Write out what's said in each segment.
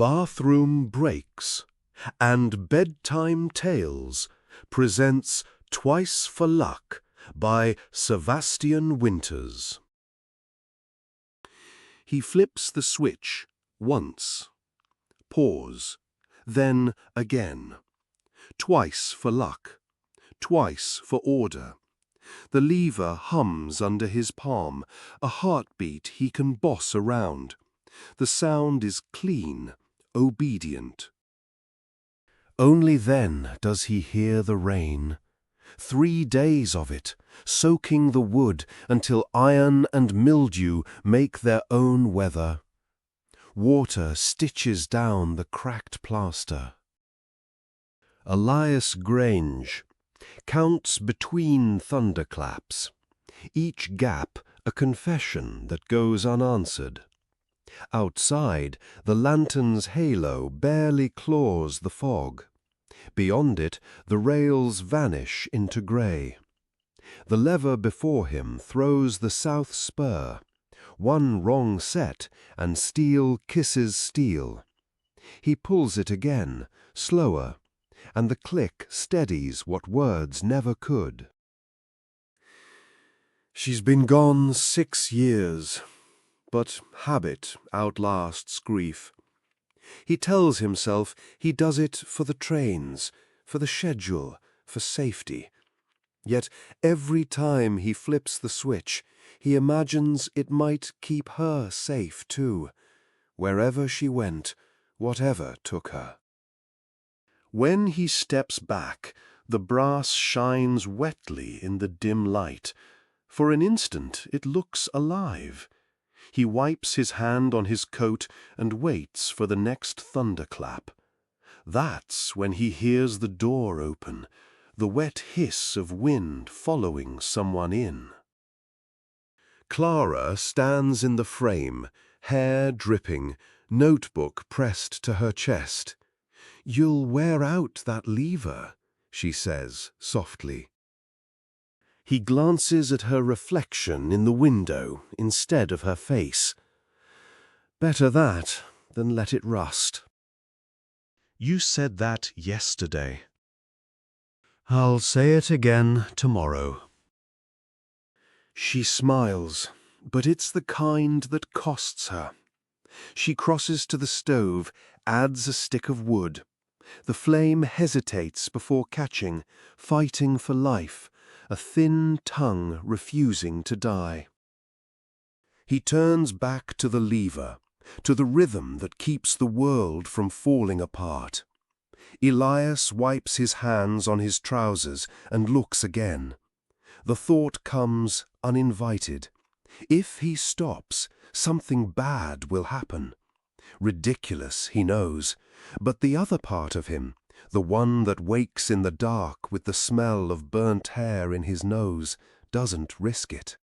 Bathroom Breaks and Bedtime Tales presents Twice for Luck by Sevastian Winters. He flips the switch once, pause, then again. Twice for luck, twice for order. The lever hums under his palm, a heartbeat he can boss around. The sound is clean, obedient. Only then does he hear the rain. 3 days of it, soaking the wood until iron and mildew make their own weather. Water stitches down the cracked plaster. Elias Grange counts between thunderclaps, each gap a confession that goes unanswered. Outside, the lantern's halo barely claws the fog. Beyond it, the rails vanish into grey. The lever before him throws the south spur. One wrong set, and steel kisses steel. He pulls it again, slower, and the click steadies what words never could. She's been gone 6 years, but habit outlasts grief. He tells himself he does it for the trains, for the schedule, for safety. Yet every time he flips the switch, he imagines it might keep her safe too, wherever she went, whatever took her. When he steps back, the brass shines wetly in the dim light. For an instant it looks alive. He wipes his hand on his coat and waits for the next thunderclap. That's when he hears the door open, the wet hiss of wind following someone in. Clara stands in the frame, hair dripping, notebook pressed to her chest. "You'll wear out that lever," she says softly. He glances at her reflection in the window instead of her face. Better that than let it rust. "You said that yesterday." "I'll say it again tomorrow." She smiles, but it's the kind that costs her. She crosses to the stove, adds a stick of wood. The flame hesitates before catching, fighting for life, a thin tongue refusing to die. He turns back to the lever, to the rhythm that keeps the world from falling apart. Elias wipes his hands on his trousers and looks again. The thought comes uninvited. If he stops, something bad will happen. Ridiculous, he knows, but the other part of him, the one that wakes in the dark with the smell of burnt hair in his nose, doesn't risk it.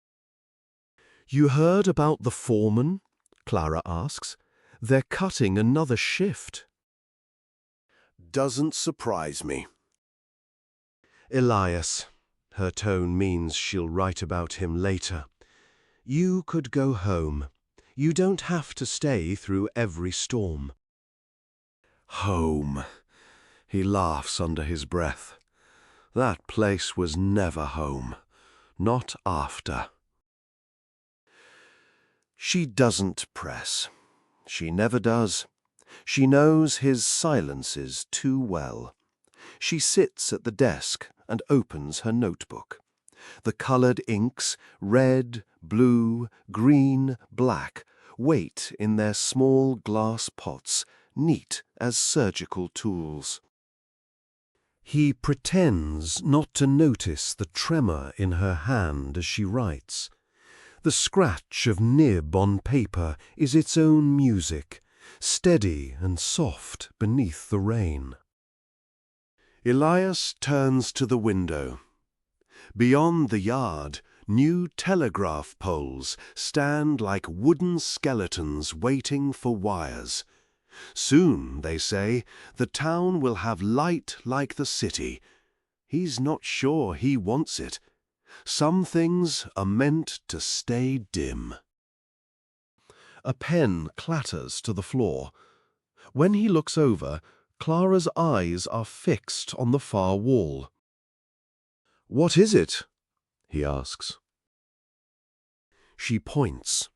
"You heard about the foreman?" Clara asks. "They're cutting another shift." "Doesn't surprise me." "Elias," her tone means she'll write about him later. "You could go home. You don't have to stay through every storm." Home. He laughs under his breath. That place was never home. Not after. She doesn't press. She never does. She knows his silences too well. She sits at the desk and opens her notebook. The colored inks, red, blue, green, black, wait in their small glass pots, neat as surgical tools. He pretends not to notice the tremor in her hand as she writes. The scratch of nib on paper is its own music, steady and soft beneath the rain. Elias turns to the window. Beyond the yard, new telegraph poles stand like wooden skeletons waiting for wires. Soon, they say, the town will have light like the city. He's not sure he wants it. Some things are meant to stay dim. A pen clatters to the floor. When he looks over, Clara's eyes are fixed on the far wall. "What is it?" he asks. She points.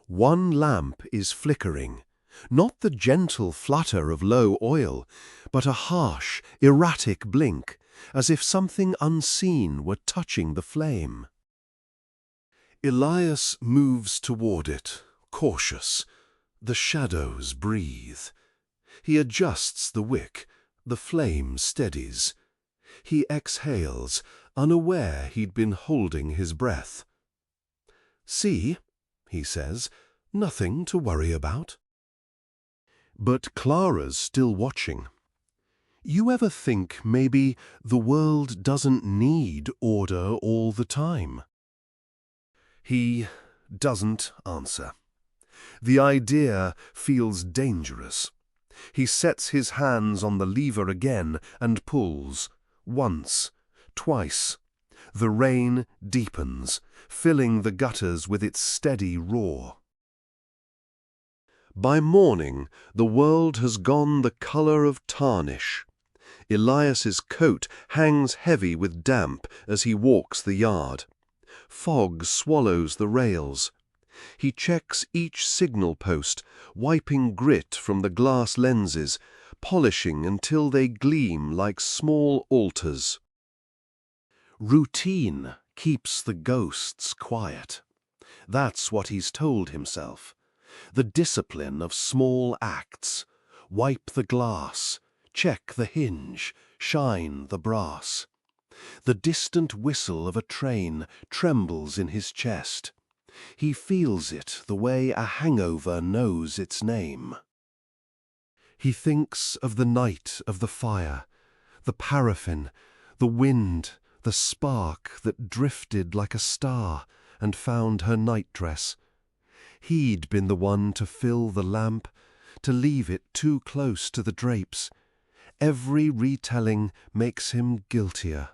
One lamp is flickering, not the gentle flutter of low oil, but a harsh, erratic blink, as if something unseen were touching the flame. Elias moves toward it, cautious. The shadows breathe. He adjusts the wick. The flame steadies. He exhales, unaware he'd been holding his breath. "See," he says, "nothing to worry about." But Clara's still watching. You ever think maybe the world doesn't need order all the time? He doesn't answer. The idea feels dangerous. He sets his hands on the lever again and pulls. Once, twice. The rain deepens, filling the gutters with its steady roar. By morning, the world has gone the color of tarnish. Elias's coat hangs heavy with damp as he walks the yard. Fog swallows the rails. He checks each signal post, wiping grit from the glass lenses, polishing until they gleam like small altars. Routine keeps the ghosts quiet. That's what he's told himself. The discipline of small acts. Wipe the glass, check the hinge, shine the brass. The distant whistle of a train trembles in his chest. He feels it the way a hangover knows its name. He thinks of the night of the fire, the paraffin, the wind, the spark that drifted like a star and found her nightdress. He'd been the one to fill the lamp, to leave it too close to the drapes. Every retelling makes him guiltier.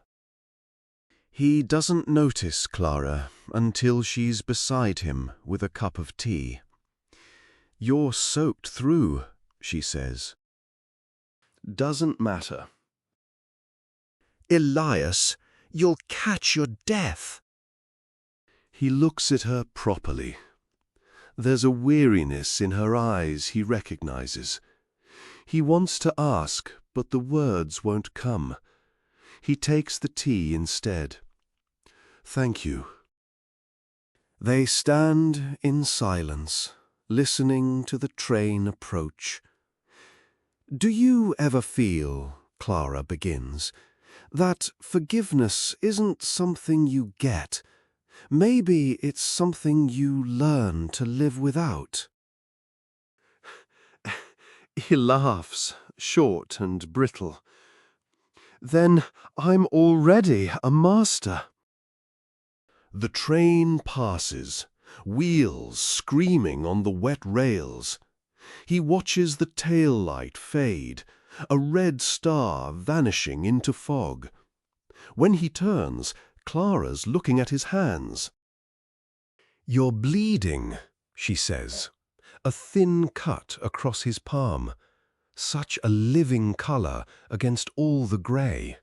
He doesn't notice Clara until she's beside him with a cup of tea. "You're soaked through," she says. "Doesn't matter." "Elias, you'll catch your death." He looks at her properly. There's a weariness in her eyes he recognizes. He wants to ask, but the words won't come. He takes the tea instead. "Thank you." They stand in silence, listening to the train approach. "Do you ever feel," Clara begins, "that forgiveness isn't something you get? Maybe it's something you learn to live without?" He laughs, short and brittle. "Then I'm already a master." The train passes, wheels screaming on the wet rails. He watches the tail light fade, a red star vanishing into fog. When he turns, Clara's looking at his hands. "You're bleeding," she says. A thin cut across his palm. Such a living color against all the gray.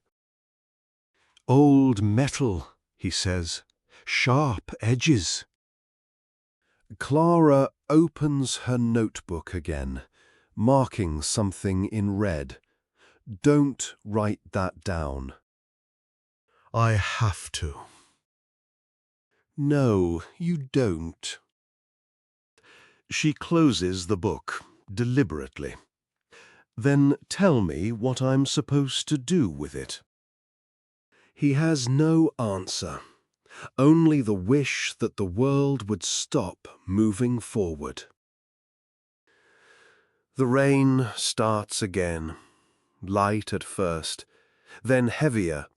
"Old metal," he says. "Sharp edges." Clara opens her notebook again, marking something in red. "Don't write that down." "I have to." "No, you don't." She closes the book, deliberately. "Then tell me what I'm supposed to do with it." He has no answer, only the wish that the world would stop moving forward. The rain starts again, light at first, then heavier.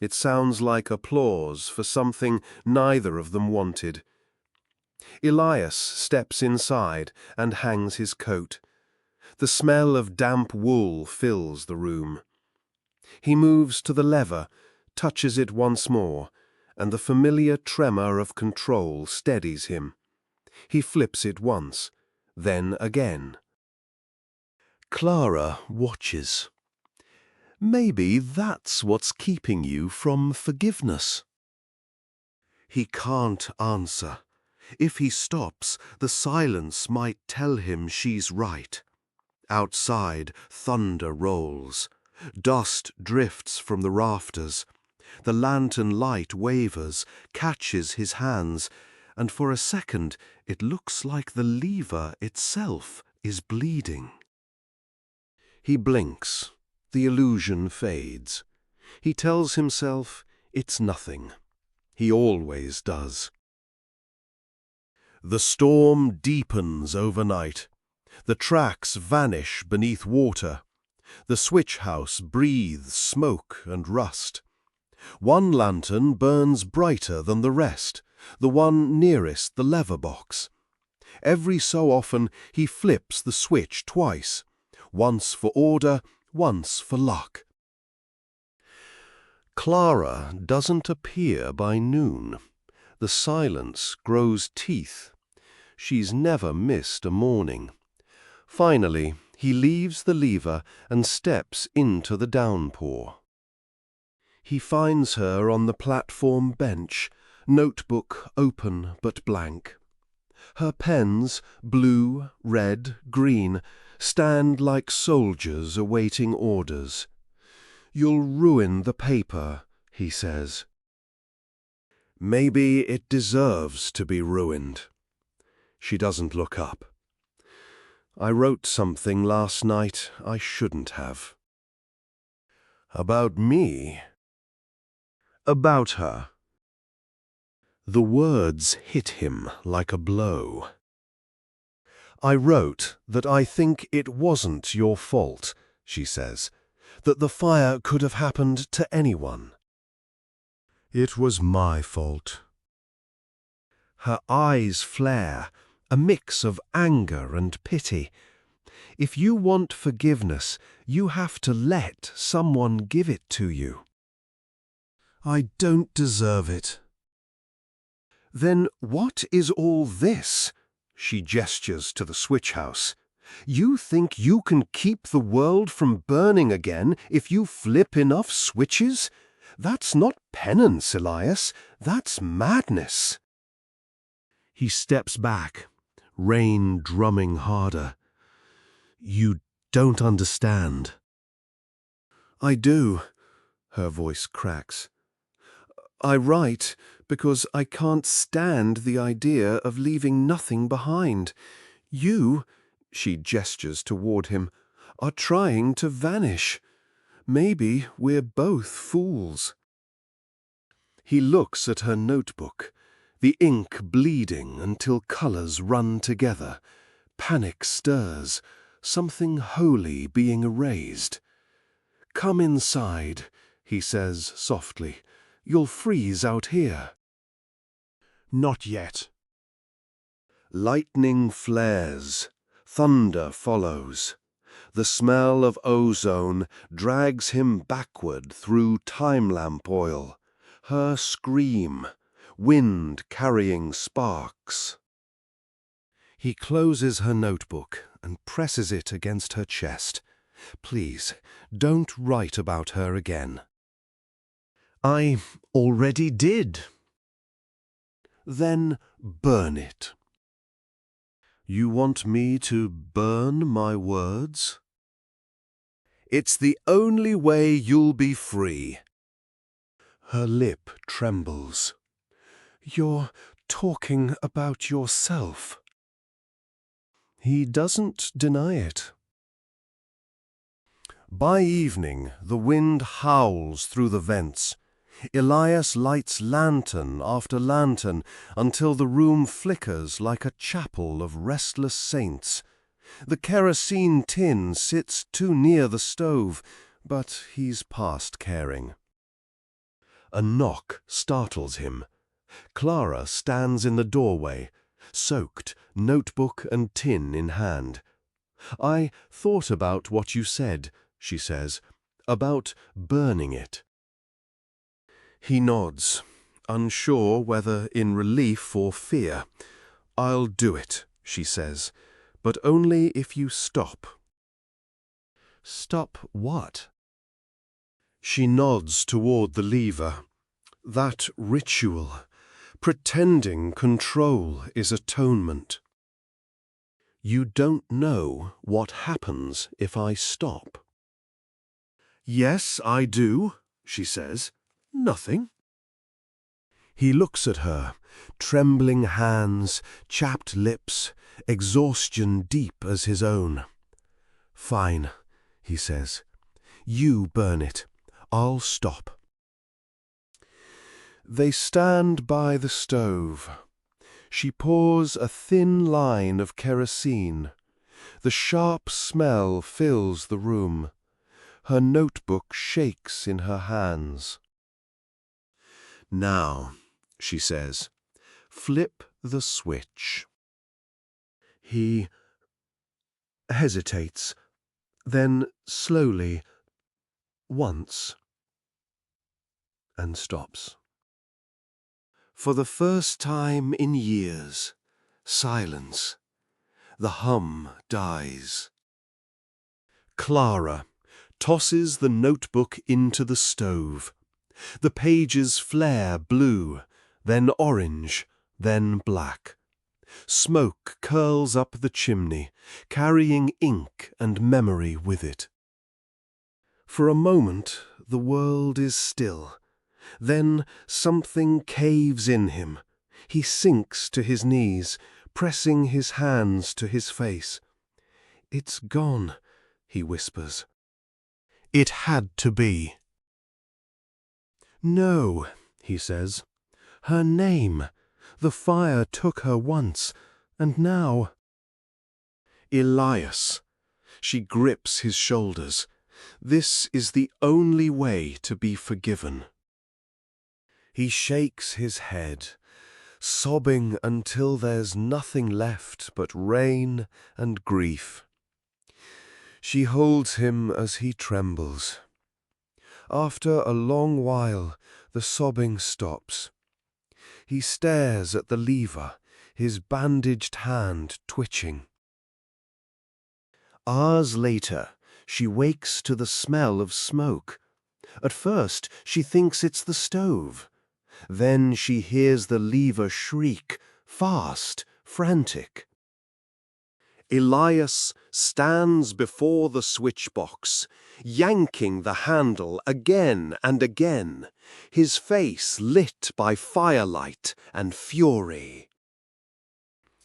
It sounds like applause for something neither of them wanted. Elias steps inside and hangs his coat. The smell of damp wool fills the room. He moves to the lever, touches it once more, and the familiar tremor of control steadies him. He flips it once, then again. Clara watches. Maybe that's what's keeping you from forgiveness. He can't answer. If he stops, the silence might tell him she's right. Outside, thunder rolls. Dust drifts from the rafters. The lantern light wavers, catches his hands, and for a second it looks like the lever itself is bleeding. He blinks. The illusion fades. He tells himself it's nothing. He always does. The storm deepens overnight. The tracks vanish beneath water. The switchhouse breathes smoke and rust. One lantern burns brighter than the rest, the one nearest the lever box. Every so often he flips the switch twice, once for order, once for luck. Clara doesn't appear by noon. The silence grows teeth. She's never missed a morning. Finally, he leaves the lever and steps into the downpour. He finds her on the platform bench, notebook open but blank. Her pens, blue, red, green, stand like soldiers awaiting orders. "You'll ruin the paper," he says. Maybe it deserves to be ruined. She doesn't look up. I wrote something last night I shouldn't have. About me? About her. The words hit him like a blow. I wrote that I think it wasn't your fault, she says, that the fire could have happened to anyone. It was my fault. Her eyes flare, a mix of anger and pity. If you want forgiveness, you have to let someone give it to you. I don't deserve it. Then what is all this? She gestures to the switchhouse. You think you can keep the world from burning again if you flip enough switches? That's not penance, Elias. That's madness. He steps back, rain drumming harder. You don't understand. I do, her voice cracks. I write because I can't stand the idea of leaving nothing behind. You, she gestures toward him, are trying to vanish. Maybe we're both fools. He looks at her notebook, the ink bleeding until colors run together. Panic stirs, something holy being erased. Come inside, he says softly. You'll freeze out here. Not yet. Lightning flares. Thunder follows. The smell of ozone drags him backward through time lamp oil. Her scream. Wind carrying sparks. He closes her notebook and presses it against her chest. Please, don't write about her again. I already did. Then burn it. You want me to burn my words? It's the only way you'll be free. Her lip trembles. You're talking about yourself. He doesn't deny it. By evening, the wind howls through the vents. Elias lights lantern after lantern until the room flickers like a chapel of restless saints. The kerosene tin sits too near the stove, but he's past caring. A knock startles him. Clara stands in the doorway, soaked, notebook and tin in hand. I thought about what you said, she says, about burning it. He nods, unsure whether in relief or fear. I'll do it, she says, but only if you stop. Stop what? She nods toward the lever. That ritual, pretending control is atonement. You don't know what happens if I stop. Yes, I do, she says. Nothing. He looks at her, trembling hands, chapped lips, exhaustion deep as his own. Fine, he says. You burn it. I'll stop. They stand by the stove. She pours a thin line of kerosene. The sharp smell fills the room. Her notebook shakes in her hands. Now, she says, flip the switch. He hesitates, then slowly, once, and stops. For the first time in years, silence. The hum dies. Clara tosses the notebook into the stove. The pages flare blue, then orange, then black. Smoke curls up the chimney, carrying ink and memory with it. For a moment, the world is still. Then something caves in him. He sinks to his knees, pressing his hands to his face. It's gone, he whispers. It had to be. No, he says. Her name. The fire took her once, and now. Elias. She grips his shoulders. This is the only way to be forgiven. He shakes his head, sobbing until there's nothing left but rain and grief. She holds him as he trembles. After a long while, the sobbing stops. He stares at the lever, his bandaged hand twitching. Hours later, she wakes to the smell of smoke. At first, she thinks it's the stove. Then she hears the lever shriek, fast, frantic. Elias stands before the switch box, yanking the handle again and again, his face lit by firelight and fury.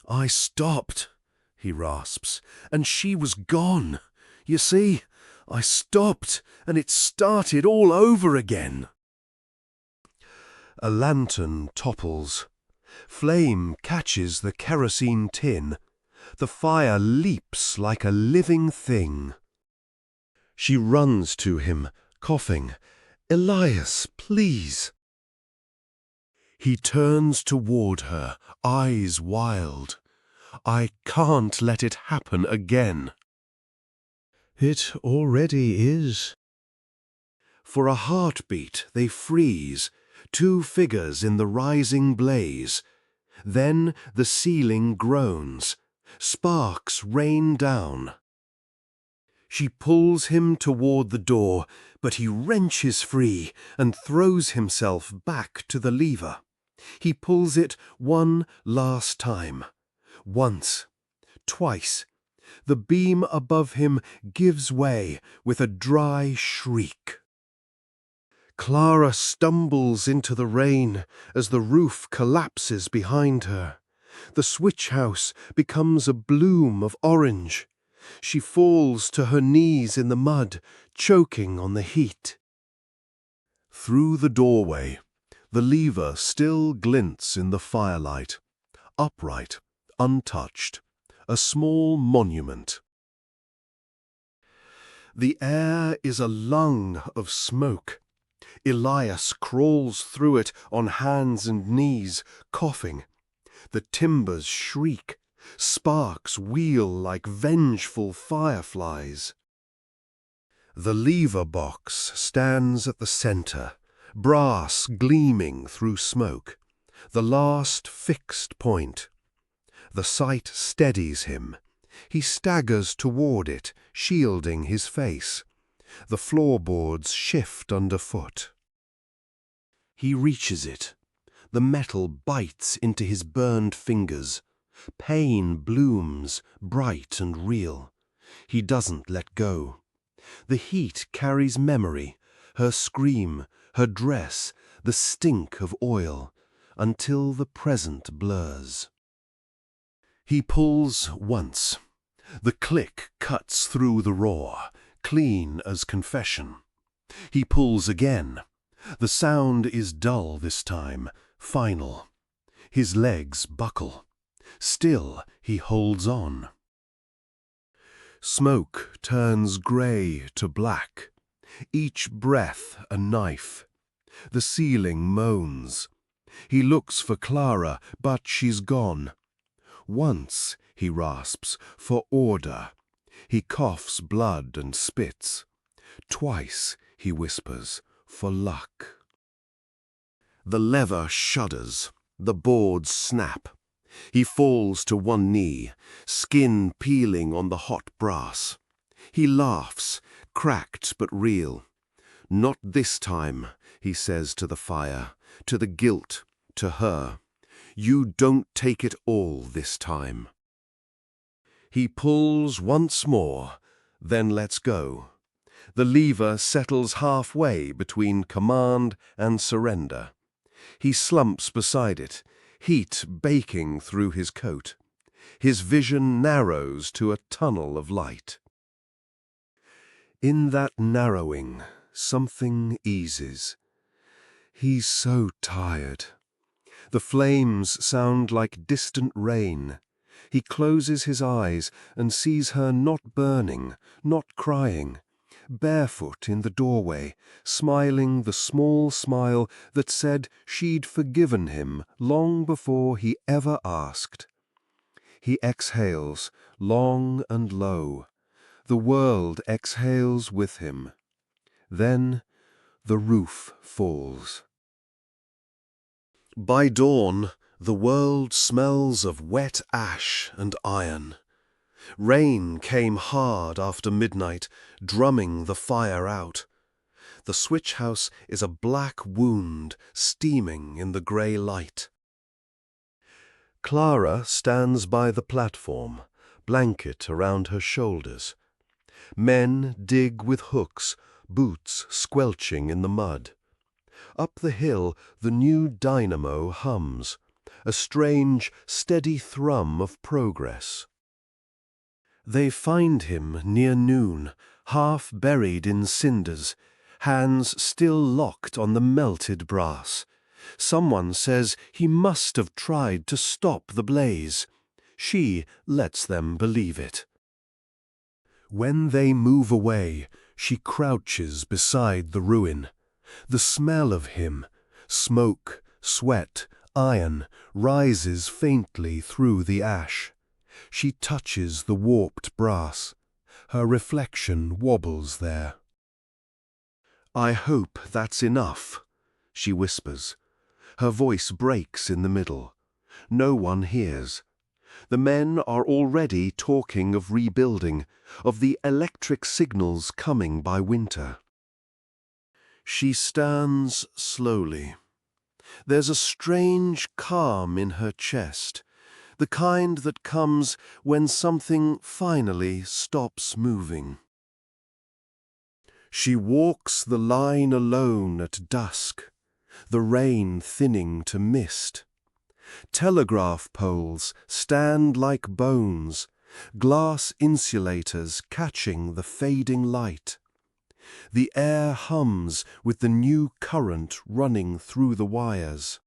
I stopped, he rasps, and she was gone. You see, I stopped, and it started all over again. A lantern topples. Flame catches the kerosene tin. The fire leaps like a living thing. She runs to him, coughing. Elias, please. He turns toward her, eyes wild. I can't let it happen again. It already is. For a heartbeat they freeze, two figures in the rising blaze. Then the ceiling groans. Sparks rain down. She pulls him toward the door, but he wrenches free and throws himself back to the lever. He pulls it one last time. Once. Twice. The beam above him gives way with a dry shriek. Clara stumbles into the rain as the roof collapses behind her. The switchhouse becomes a bloom of orange. She falls to her knees in the mud, choking on the heat. Through the doorway, the lever still glints in the firelight, upright, untouched, a small monument. The air is a lung of smoke. Elias crawls through it on hands and knees, coughing. The timbers shriek. Sparks wheel like vengeful fireflies. The lever box stands at the center, brass gleaming through smoke, the last fixed point. The sight steadies him. He staggers toward it, shielding his face. The floorboards shift underfoot. He reaches it. The metal bites into his burned fingers. Pain blooms, bright and real. He doesn't let go. The heat carries memory, her scream, her dress, the stink of oil, until the present blurs. He pulls once. The click cuts through the roar, clean as confession. He pulls again. The sound is dull this time, final. His legs buckle. Still he holds on. Smoke turns grey to black. Each breath a knife. The ceiling moans. He looks for Clara, but she's gone. Once, he rasps, for order. He coughs blood and spits. Twice, he whispers, for luck. The lever shudders. The boards snap. He falls to one knee, skin peeling on the hot brass. He laughs, cracked but real. Not this time, he says to the fire, to the guilt, to her. You don't take it all this time. He pulls once more, then lets go. The lever settles halfway between command and surrender. He slumps beside it, heat baking through his coat. His vision narrows to a tunnel of light. In that narrowing, something eases. He's so tired. The flames sound like distant rain. He closes his eyes and sees her not burning, not crying, barefoot in the doorway, smiling the small smile that said she'd forgiven him long before he ever asked. He exhales, long and low. The world exhales with him. Then the roof falls. By dawn, the world smells of wet ash and iron. Rain came hard after midnight, drumming the fire out. The switchhouse is a black wound steaming in the grey light. Clara stands by the platform, blanket around her shoulders. Men dig with hooks, boots squelching in the mud. Up the hill the new dynamo hums, a strange, steady thrum of progress. They find him near noon, half buried in cinders, hands still locked on the melted brass. Someone says he must have tried to stop the blaze. She lets them believe it. When they move away, she crouches beside the ruin. The smell of him, smoke, sweat, iron, rises faintly through the ash. She touches the warped brass. Her reflection wobbles there. I hope that's enough, she whispers. Her voice breaks in the middle. No one hears. The men are already talking of rebuilding, of the electric signals coming by winter. She stands slowly. There's a strange calm in her chest, the kind that comes when something finally stops moving. She walks the line alone at dusk, the rain thinning to mist. Telegraph poles stand like bones, glass insulators catching the fading light. The air hums with the new current running through the wires.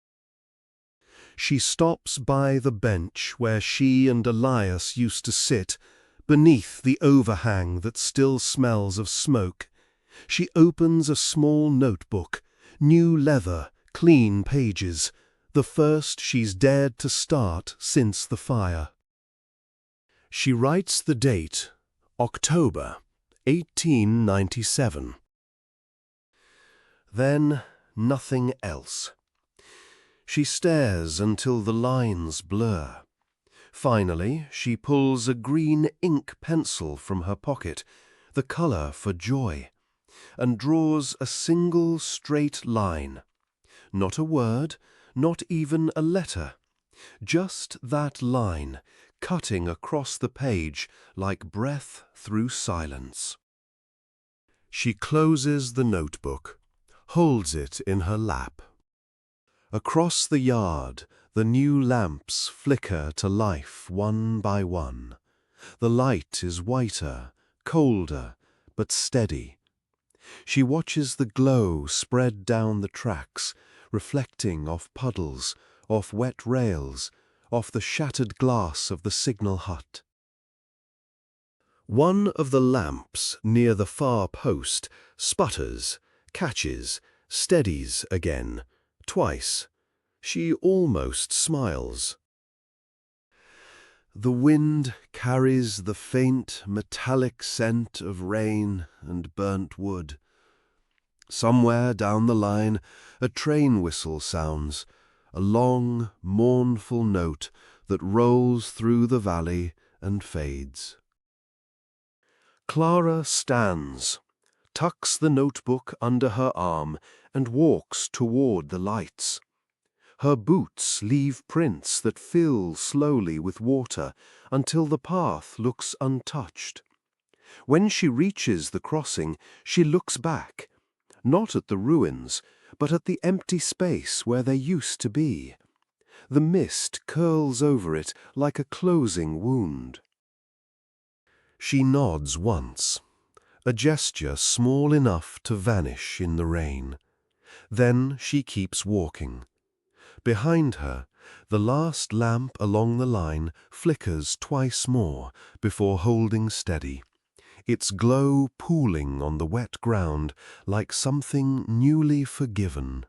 She stops by the bench where she and Elias used to sit, beneath the overhang that still smells of smoke. She opens a small notebook, new leather, clean pages, the first she's dared to start since the fire. She writes the date, October 1897. Then nothing else. She stares until the lines blur. Finally, she pulls a green ink pencil from her pocket, the color for joy, and draws a single straight line. Not a word, not even a letter, just that line, cutting across the page like breath through silence. She closes the notebook, holds it in her lap. Across the yard, the new lamps flicker to life one by one. The light is whiter, colder, but steady. She watches the glow spread down the tracks, reflecting off puddles, off wet rails, off the shattered glass of the signal hut. One of the lamps near the far post sputters, catches, steadies again, twice. She almost smiles. The wind carries the faint, metallic scent of rain and burnt wood. Somewhere down the line, a train whistle sounds, a long, mournful note that rolls through the valley and fades. Clara stands, tucks the notebook under her arm, and walks toward the lights. Her boots leave prints that fill slowly with water until the path looks untouched. When she reaches the crossing, she looks back, not at the ruins, but at the empty space where they used to be. The mist curls over it like a closing wound. She nods once, a gesture small enough to vanish in the rain. Then she keeps walking. Behind her, the last lamp along the line flickers twice more before holding steady, its glow pooling on the wet ground like something newly forgiven.